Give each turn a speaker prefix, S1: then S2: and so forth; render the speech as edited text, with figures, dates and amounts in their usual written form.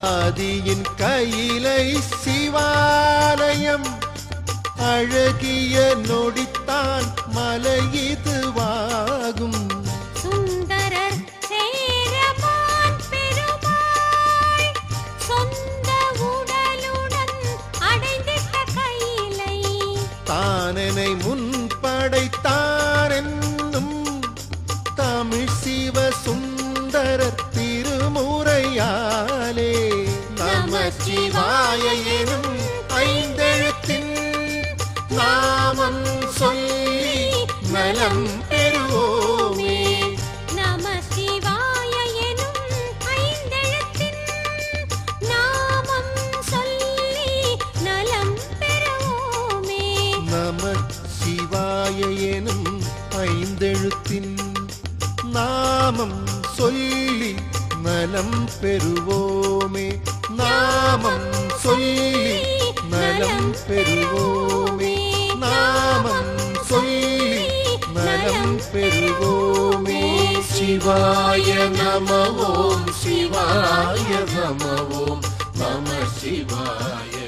S1: ஆதியின் கையிலை சிவாலயம் அழகிய நொடித்தான் மலை இதுவாகும்.
S2: சுந்தரர் சேரமான் பெருமாள் சொந்த உடலுடன் அடைந்திட்ட கையிலை
S1: தானனை முன்படைத்தார் என்னும் தமிழ் சிவ சுந்தரர் திருமுறையாலே நமச்சிவாய எனும் ஐந்தெழுத்தின் நாமம் சொல்லி நலம் பெறுவோமே.
S2: நமசிவாய எனும் ஐந்தெழுத்தின் நாமம் சொல்லி நலம் பெறுவோமே.
S1: நமச்சிவாய எனும் ஐந்தெழுத்தின் நாமம் சொல்லி நலம் பெறுவோமே. நாமம் சொல்லி நலம் பெறுவோமே. நாமம் சொல்லி நலம் பெறுவோமே. சிவாய நம ஓம் சிவாய நம ஓம் நம சிவாய.